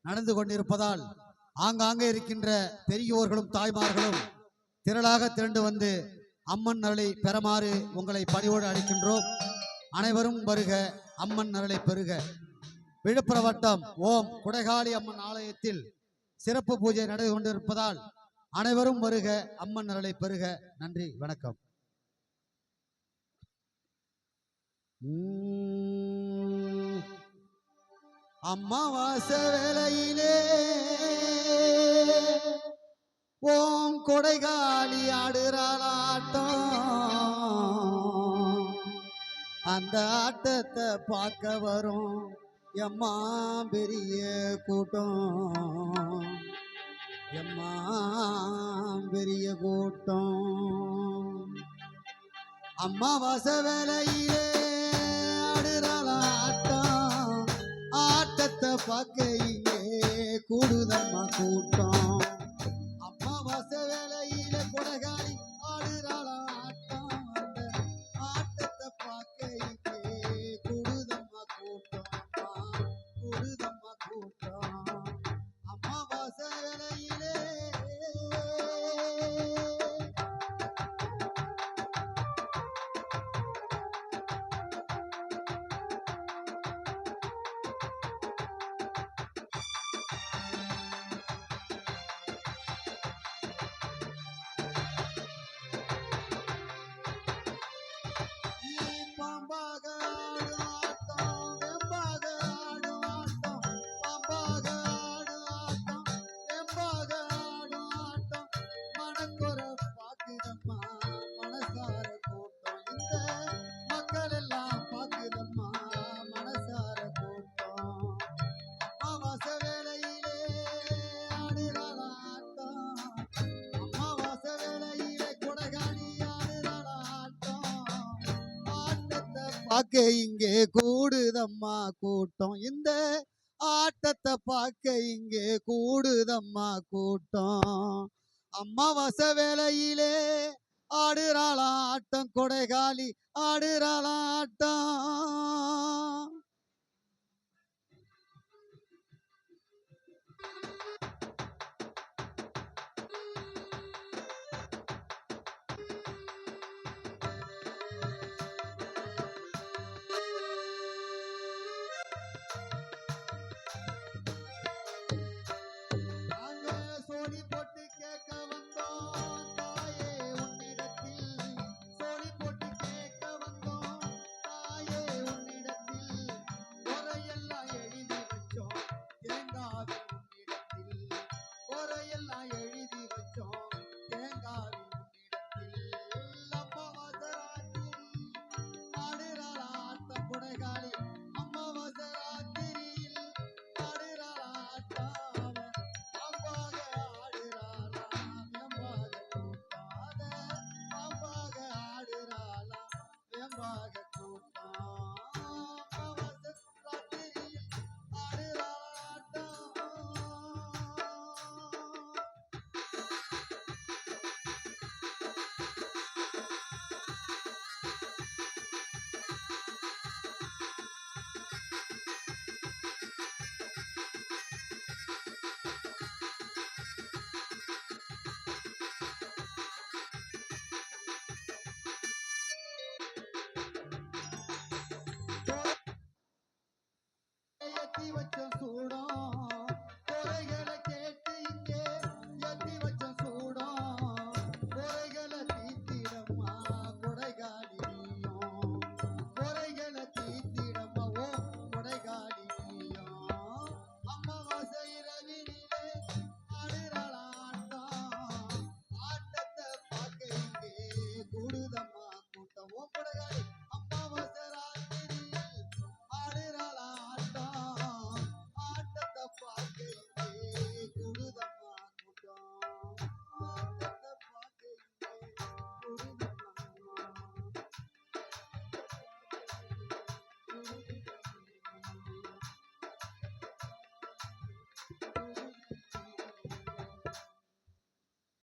நடந்து கொண்டிருப்பதால் ஆங்காங்கே இருக்கின்ற பெரியோர்களும் தாய்மார்களும் திரளாக திரண்டு வந்து அம்மன் அருளை பெறுமாறு உங்களை பணிவோடு அழைக்கின்றோம். அனைவரும் வருக, அம்மன் அருளை பெறுக. விழுப்புரம் வட்டம் ஓம் குடைகாளி அம்மன் ஆலயத்தில் சிறப்பு பூஜை நடந்து கொண்டிருப்பதால் அனைவரும் வருக, அம்மன் அருளை பெறுக. நன்றி, வணக்கம். அம்மாவாசை வேளையிலே ஓம் கொடைகாளி ஆடுறாளாட்டம். அந்த ஆட்டத்தை பார்க்க வரும் எம்மா பெரிய கூட்டம், எம்மா பெரிய கூட்டம். அம்மாவாசை வேளையிலே ஆடுறாளாட்டம். ஆட்டத்தை பார்க்க இங்கே கூடுதம்மா கூட்டம். அம்மாவாசை வேளையில கொடைகாளி ஆடுறாளாட்டம். அந்த ஆட்டத்தை பார்க்க இங்கே கூடுதம்மா கூட்டம், கூடுதம்மா கூட்டம். அம்மாவாசை வேளையிலே பார்க்க இங்கே கூடுதம்மா கூட்டம். இந்த ஆட்டத்தை பார்க்க இங்கே கூடுதம்மா கூட்டம். அம்மாவாசை வேளையிலே ஆடுறாளாட்டம், கொடைகாளி ஆடுறாளாட்டம்.